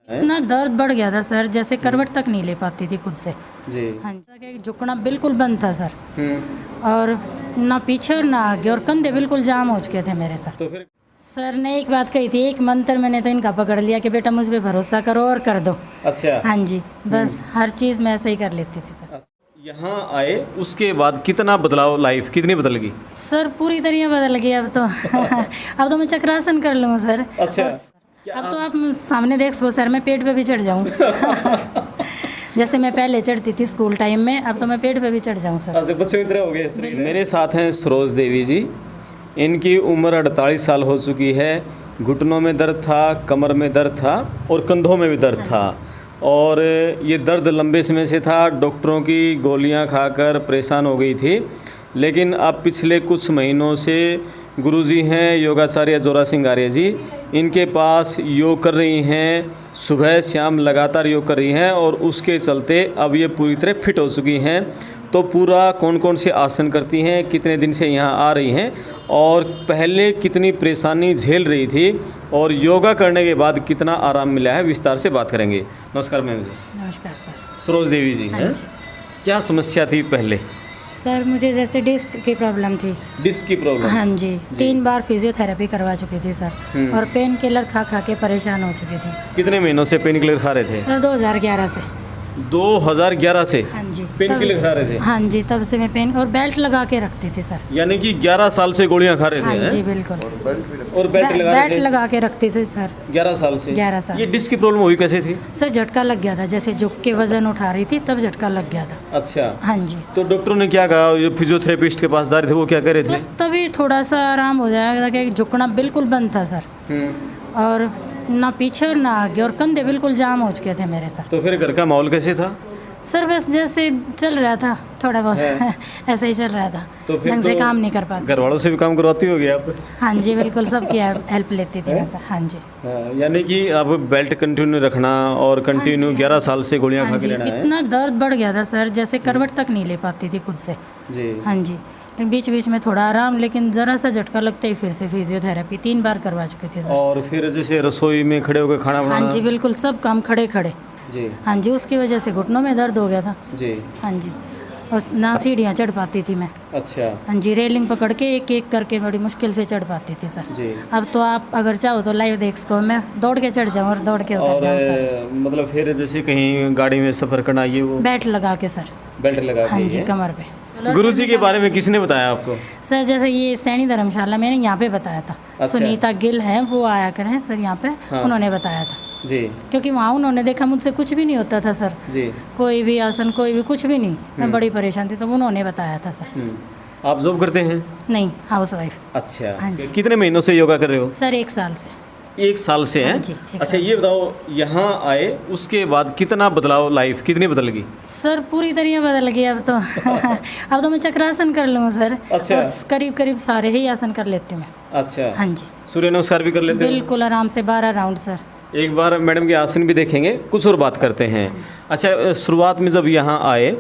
इतना दर्द बढ़ गया था सर, जैसे करवट तक नहीं ले पाती थी खुद से जी। हाँ जी, झुकना बिल्कुल बंद था सर, और ना पीछे और ना आगे, और कंधे बिल्कुल जाम हो चुके थे मेरे सर। तो फिर सर ने एक बात कही थी, एक मंत्र मैंने तो इनका पकड़ लिया कि बेटा मुझ पे भरोसा करो और कर दो। अच्छा, हाँ जी, बस हर चीज़ मैं ऐसे ही कर लेती थी सर। यहाँ आए उसके बाद कितना बदलाव, लाइफ कितनी बदल गई? सर पूरी तरह बदल गई अब तो अब तो मैं चक्रासन कर लूँ सर। अच्छा, अब तो आप सामने देख सको सर, मैं पेट पे भी चढ़ जाऊँ जैसे मैं पहले चढ़ती थी स्कूल टाइम में, अब तो मैं पेट पे भी चढ़ जाऊँ सर। अच्छा, बच्चों की तरह हो गए। मेरे साथ हैं सरोज देवी जी। इनकी उम्र 48 साल हो चुकी है। घुटनों में दर्द था, कमर में दर्द था और कंधों में भी दर्द था, और ये दर्द लंबे समय से था। डॉक्टरों की गोलियां खाकर परेशान हो गई थी, लेकिन अब पिछले कुछ महीनों से गुरुजी हैं योगाचार्य जोरा सिंह आर्य जी, इनके पास योग कर रही हैं, सुबह शाम लगातार योग कर रही हैं, और उसके चलते अब ये पूरी तरह फिट हो चुकी हैं। तो पूरा कौन कौन से आसन करती हैं, कितने दिन से यहाँ आ रही हैं, और पहले कितनी परेशानी झेल रही थी, और योगा करने के बाद कितना आराम मिला है, विस्तार से बात करेंगे। नमस्कार मैम जी। नमस्कार सर। सरोज देवी जी हैं। क्या समस्या थी पहले? सर मुझे जैसे डिस्क की प्रॉब्लम थी। डिस्क की प्रॉब्लम? हाँ जी, 3 बार फिजियोथेरेपी करवा चुकी थी सर, और पेन किलर खा खा के परेशान हो चुकी थी। कितने महीनों से पेन किलर खा रहे थे? सर 2011 से। 2011 से हाँ जी, पेन किलर खा रहे थे? हाँ जी, तब से मैं पेन और बेल्ट लगा के रखती थी सर। यानी कि 11 साल से गोलियां खा रहे थे? हाँ जी बिल्कुल। और बेल्ट लगा के रखती थी सर। 11 साल से? 11 साल। ये डिस्क की प्रॉब्लम हुई कैसे थी? सर झटका लग गया था, जैसे झुक के वजन उठा रही थी तब झटका लग गया था। अच्छा। हाँ जी। तो डॉक्टरों ने क्या कहा? जो फिजियोथेरेपिस्ट के पास जा रहे थे वो क्या कह रहे थे? बस तभी थोड़ा सा आराम हो जाएगा, कि झुकना बिल्कुल बंद था सर, और ना पीछे और ना आगे, और कंधे बिल्कुल जाम हो चुके थे मेरे सर। तो फिर घर का माहौल कैसे था? सर बस जैसे चल रहा था थोड़ा बहुत ऐसे ही चल रहा था। तो फिर ढंग से काम नहीं कर पाती। घर वालों से भी काम करवाती होगी आप? हाँ जी बिल्कुल, सबकी हेल्प लेती थी मैं सर। हाँ जी। यानी कि अब बेल्ट कंटिन्यू रखना, और कंटिन्यू 11 साल से गोलियां खा हाँ के जी, लेना है। इतना दर्द बढ़ गया था सर, जैसे करवट तक नहीं ले पाती थी खुद से जी। हाँ जी, लेकिन बीच बीच में थोड़ा आराम, लेकिन ज़रा सा झटका लगता ही फिर से फिजियोथेरेपी 3 बार करवा चुके थे सर। और फिर जैसे रसोई में खड़े होकर खाना बनाना? हाँ जी बिल्कुल, सब काम खड़े खड़े। जी। हाँ जी, उसकी वजह से घुटनों में दर्द हो गया था। जी। हाँ जी, और ना सीढ़ियाँ चढ़ पाती थी मैं। अच्छा। हाँ जी, रेलिंग पकड़ के एक एक करके बड़ी मुश्किल से चढ़ पाती थी सर। जी। अब तो आप अगर चाहो तो लाइव देख सको, मैं दौड़ के चढ़ जाऊँ और दौड़ के उतर जाऊँ सर। मतलब फिर जैसे कहीं गाड़ी में सफ़र करना, ये वो बेल्ट लगा के सर। बेल्ट लगा के? हाँ जी, कमर पे। गुरुजी के बारे में किसने बताया आपको? सर जैसे ये सैनी धर्मशाला मैंने यहाँ पे बताया था। अच्छा। सुनीता गिल है, वो आया करें सर यहाँ पे। हाँ। उन्होंने बताया था जी। क्योंकि वहाँ उन्होंने देखा मुझसे कुछ भी नहीं होता था सर। जी। कोई भी आसन, कोई भी कुछ भी नहीं, मैं बड़ी परेशान थी, तो उन्होंने बताया था सर। आप जॉब करते हैं? नहीं, हाउस वाइफ। अच्छा। हाँ जी। कितने महीनों से योगा कर रहे हो? सर 1 साल से। 1 साल से हैं? हाँ जी, 1 अच्छा, साल ये बताओ यहाँ आए उसके बाद कितना बदलाव, लाइफ कितनी बदल गई? सर पूरी तरह बदल गई अब तो अब तो मैं चक्रासन कर लूँ सर। अच्छा। और करीब करीब सारे ही आसन कर लेती हूँ मैं। अच्छा। हाँ जी सूर्य नमस्कार भी कर लेते हो? बिल्कुल, आराम से 12 राउंड सर। एक बार मैडम के आसन भी देखेंगे, कुछ और बात करते हैं। अच्छा, शुरुआत में जब यहाँ आए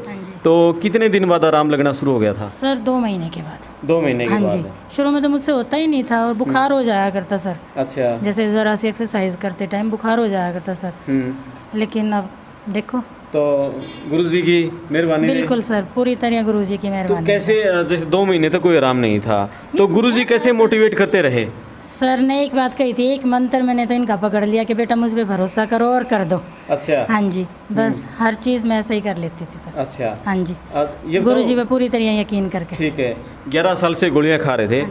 तो कितने दिन बाद आराम लगना शुरू हो गया था? सर 2 महीने के बाद। 2 महीने के हाँ बाद? जी, शुरू में तो मुझसे होता ही नहीं था, और बुखार हो जाया करता सर। अच्छा। जैसे ज़रा सी एक्सरसाइज करते टाइम बुखार हो जाया करता सर। लेकिन अब देखो, तो गुरुजी की मेहरबानी रही। बिल्कुल सर, पूरी तरह गुरुजी की तो मेहरबानी। कैसे, जैसे 2 महीने तक कोई आराम नहीं था, तो गुरुजी कैसे मोटिवेट करते रहे? सर ने एक बात कही थी, एक मंत्र मैंने तो इनका पकड़ लिया कि बेटा मुझ पे भरोसा करो और कर दो। अच्छा। हाँ जी, बस हर चीज़ मैं ऐसे ही कर लेती थी सर। अच्छा। हाँ जी, ये गुरुजी पे पूरी तरह यकीन करके। ठीक है। 11 साल से गोलियां खा रहे थे,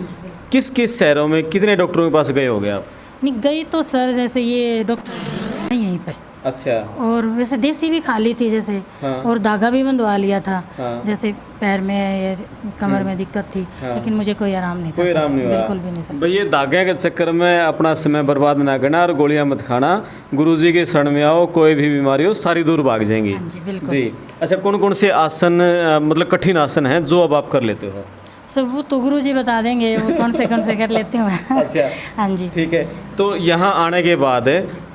किस किस शहरों में कितने डॉक्टरों के पास गए हो गए आप? नहीं गई तो सर, जैसे ये डॉक्टर यहीं पे, अच्छा। और वैसे देसी भी खा ली थी जैसे। हाँ। और धागा भी बंधवा लिया था। हाँ। जैसे पैर में या कमर में दिक्कत थी। हाँ। लेकिन मुझे कोई आराम नहीं था कोई सर, आराम नहीं हुआ? बिल्कुल भी नहीं सर। भाई, ये धागे के चक्कर में अपना समय बर्बाद ना करना, और गोलियां मत खाना। गुरुजी के शरण में आओ, कोई भी बीमारी हो सारी दूर भाग जाएंगी। हाँ जी बिल्कुल जी। अच्छा, कौन कौन से आसन, मतलब कठिन आसन हैं जो अब आप कर लेते हो? सर वो तो गुरुजी बता देंगे, वो कौन से कर लेते हैं। अच्छा। हाँ जी। ठीक है। तो यहाँ आने के बाद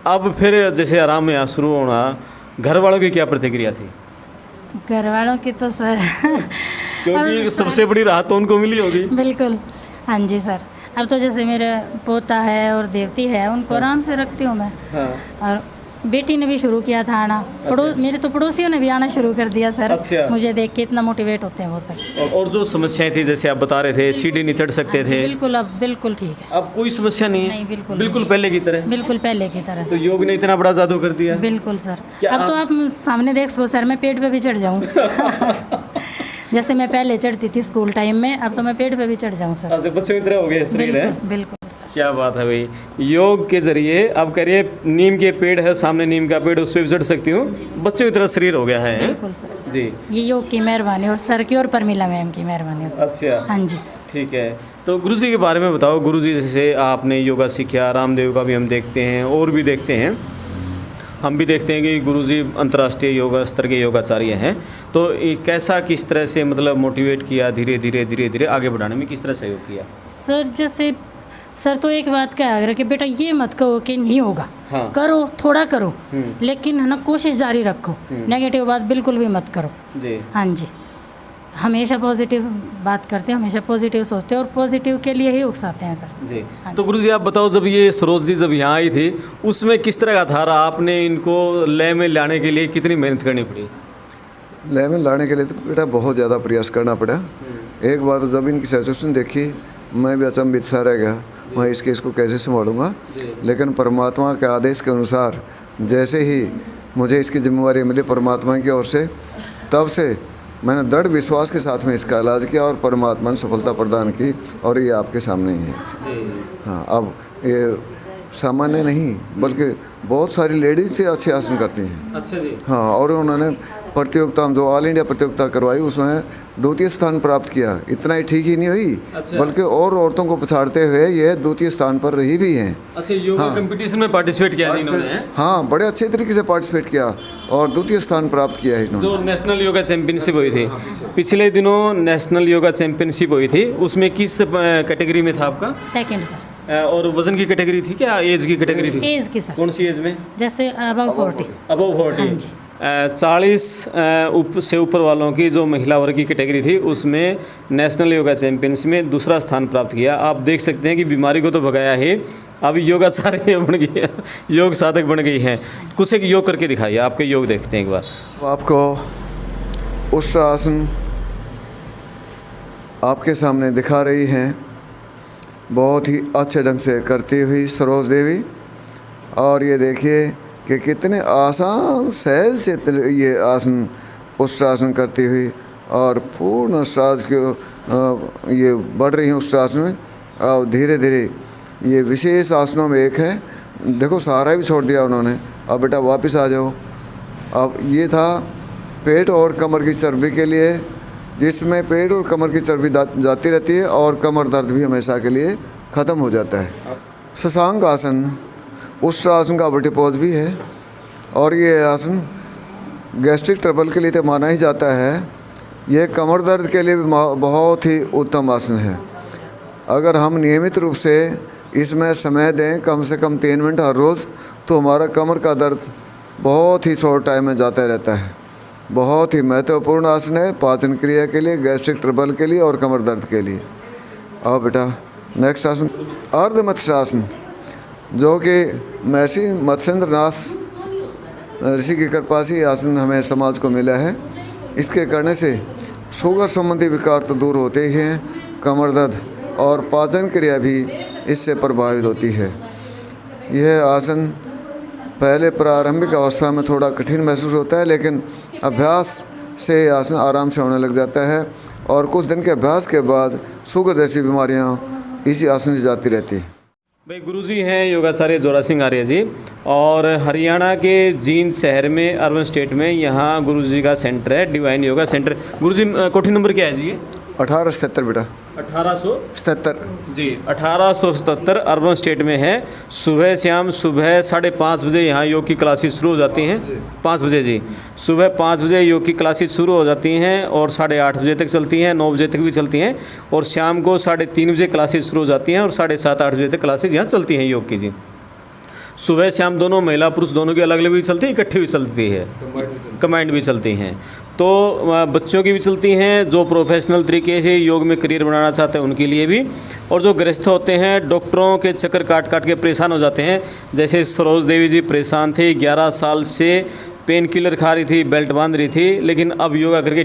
अब फिर जैसे आराम में शुरू होना, घर वालों की क्या प्रतिक्रिया थी? घर वालों की तो सर क्योंकि सबसे बड़ी राहत तो उनको मिली होगी। बिल्कुल। हाँ जी सर, अब तो जैसे मेरे पोता है और देवती है, उनको आराम से रखती हूँ मैं। हाँ। और बेटी ने भी शुरू किया था आना। मेरे तो पड़ोसियों ने भी आना शुरू कर दिया सर। अच्छा। मुझे देख के इतना मोटिवेट होते हैं वो सर। और जो समस्याएं थी जैसे आप बता रहे थे सीढ़ी नहीं चढ़ सकते थे, बिल्कुल अब बिल्कुल ठीक है। अब कोई समस्या नहीं है? नहीं, बिल्कुल बिल्कुल नहीं। पहले की तरह। बिल्कुल पहले की तरह तो से। योग ने इतना बड़ा जादू कर दिया। बिल्कुल सर। क्या अब तो आप सामने देख सको सर, मैं पेट पे भी चढ़ जाऊँ। जैसे मैं पहले चढ़ती थी स्कूल टाइम में, अब तो मैं पेट पे भी चढ़ जाऊँ सर। अच्छा, बच्चों की तरह हो गए शरीर है। बिल्कुल बिल्कुल सर। क्या बात है भाई, योग के जरिए अब करिए नीम के पेड़ है सामने, नीम का पेड़ उस पर भी चढ़ सकती हूँ, बच्चों की तरह शरीर हो गया है। बिल्कुल सर जी, ये योग की मेहरबानी और सर की और परमिला मैम की मेहरबानी है सर। अच्छा हाँ जी। ठीक है। तो गुरुजी के बारे में बताओ। गुरुजी जैसे आपने योगा सीखा, रामदेव का भी हम देखते हैं और भी देखते हैं, हम भी देखते हैं कि गुरुजी अंतर्राष्ट्रीय योगा स्तर के योगाचार्य हैं। तो ये कैसा किस तरह से मतलब मोटिवेट किया, धीरे धीरे आगे बढ़ाने में किस तरह सहयोग किया? सर जैसे सर तो एक बात का आग्रह कि बेटा ये मत कहो कि नहीं होगा। हाँ। करो, थोड़ा करो, लेकिन है ना कोशिश जारी रखो। नेगेटिव बात बिल्कुल भी मत करो। जी। हाँ जी, हमेशा पॉजिटिव बात करते हैं, हमेशा पॉजिटिव सोचते हैं और पॉजिटिव के लिए ही उकसाते हैं सर। जी। हाँ तो गुरुजी आप बताओ, जब ये सरोज जी जब यहाँ आई थी उसमें किस तरह का था? आपने इनको लय में लाने के लिए कितनी मेहनत करनी पड़ी? लय में लाने के लिए तो बेटा बहुत ज़्यादा प्रयास करना पड़ा। एक बार तो जब इनकी सिचुएशन देखी मैं भी अचंभित सा रह गया, मैं इसको कैसे संभालूंगा। लेकिन परमात्मा के आदेश के अनुसार जैसे ही मुझे इसकी जिम्मेवारी मिली परमात्मा की ओर से, तब से मैंने दृढ़ विश्वास के साथ में इसका इलाज किया और परमात्मा ने सफलता प्रदान की और ये आपके सामने ही है। हाँ, अब ये सामान्य नहीं बल्कि बहुत सारी लेडीज से अच्छे आसन करती हैं। अच्छा जी। हाँ, और उन्होंने प्रतियोगिता जो ऑल इंडिया प्रतियोगिता करवाई उसमें द्वितीय स्थान प्राप्त किया। इतना ही ठीक ही नहीं हुई, अच्छा। बल्कि और औरतों को पछाड़ते हुए ये द्वितीय स्थान पर रही भी हैं। अच्छा, योगा कंपटीशन में पार्टिसिपेट किया इन्होंने? हाँ, बड़े अच्छे तरीके से पार्टिसिपेट किया और द्वितीय स्थान प्राप्त किया है इन्होंने। जो नेशनल योगा चैंपियनशिप हुई थी पिछले दिनों, नेशनल योगा चैंपियनशिप हुई थी, उसमें किस कैटेगरी में था आपका? Second sir. और वजन की कैटेगरी थी क्या, एज की कैटेगरी थी? एज की सर, कौन सी एज में? जैसे अबव 40। अबव 40। हाँ जी। 40 से ऊपर वालों की जो महिला वर्ग की कैटेगरी थी उसमें नेशनल योगा चैंपियनशिप में दूसरा स्थान प्राप्त किया। आप देख सकते हैं कि बीमारी को तो भगाया है, अब योगाचार्य बन गई है, योग साधक बन गई है। कुछ एक योग करके दिखाइए, आपके योग देखते हैं एक बार। आपको उस आसन आपके सामने दिखा रही हैं, बहुत ही अच्छे ढंग से करती हुई सरोज देवी। और ये देखिए कि कितने आसान सहज से ये आसन उष्ट्रासन करती हुई और पूर्ण उष्ट्रास की ये बढ़ रही हैं उष्ट्रासन में। और धीरे धीरे ये विशेष आसनों में एक है, देखो सहारा भी छोड़ दिया उन्होंने। अब बेटा वापस आ जाओ। अब ये था पेट और कमर की चर्बी के लिए, जिसमें पेट और कमर की चर्बी जाती रहती है और कमर दर्द भी हमेशा के लिए ख़त्म हो जाता है। शशांक आसन उष्ट्रासन का बटी पोज भी है और ये आसन गैस्ट्रिक ट्रबल के लिए तो माना ही जाता है। ये कमर दर्द के लिए भी बहुत ही उत्तम आसन है। अगर हम नियमित रूप से इसमें समय दें कम से कम 3 मिनट हर रोज़, तो हमारा कमर का दर्द बहुत ही शॉर्ट टाइम में जाता रहता है। बहुत ही महत्वपूर्ण आसन है पाचन क्रिया के लिए, गैस्ट्रिक ट्रबल के लिए और कमर दर्द के लिए। और बेटा नेक्स्ट आसन अर्ध मत्स्यासन, जो कि महर्षि मत्स्येंद्र नाथ ऋषि की कृपा से ये आसन हमें समाज को मिला है। इसके करने से शुगर संबंधी विकार तो दूर होते ही हैं, कमर दर्द और पाचन क्रिया भी इससे प्रभावित होती है। यह आसन पहले प्रारंभिक अवस्था में थोड़ा कठिन महसूस होता है, लेकिन अभ्यास से आसन आराम से होने लग जाता है और कुछ दिन के अभ्यास के बाद शुगर जैसी बीमारियां इसी आसन से जाती रहती हैं। भाई गुरुजी हैं योगाचार्य जोरा सिंह आर्य जी, और हरियाणा के जींद शहर में अर्बन स्टेट में यहाँ गुरुजी का सेंटर है, डिवाइन योगा सेंटर। गुरुजी कोठी नंबर क्या है जी? 1877 बेटा। 1877 जी, 1877 अर्बन स्टेट में है। सुबह शाम सुबह 5:30 बजे यहाँ योग की क्लासेस शुरू हो जाती हैं। 5 बजे जी, सुबह 5 बजे योग की क्लासेस शुरू हो जाती हैं और 8:30 बजे तक चलती हैं, 9 बजे तक भी चलती हैं। और शाम को 3:30 बजे क्लासेस शुरू हो जाती हैं और 7:30-8 बजे तक क्लासेस यहाँ चलती हैं योग की जी। सुबह शाम दोनों, महिला पुरुष दोनों की अलग अलग भी चलती है, इकट्ठी भी चलती है, कमांड भी चलती हैं। तो बच्चों की भी चलती हैं, जो प्रोफेशनल तरीके से योग में करियर बनाना चाहते हैं उनके लिए भी, और जो गृहस्थ होते हैं, डॉक्टरों के चक्कर काट काट के परेशान हो जाते हैं, जैसे सरोज देवी जी परेशान थी, 11 साल से पेन किलर खा रही थी, बेल्ट बांध रही थी, लेकिन अब योगा करके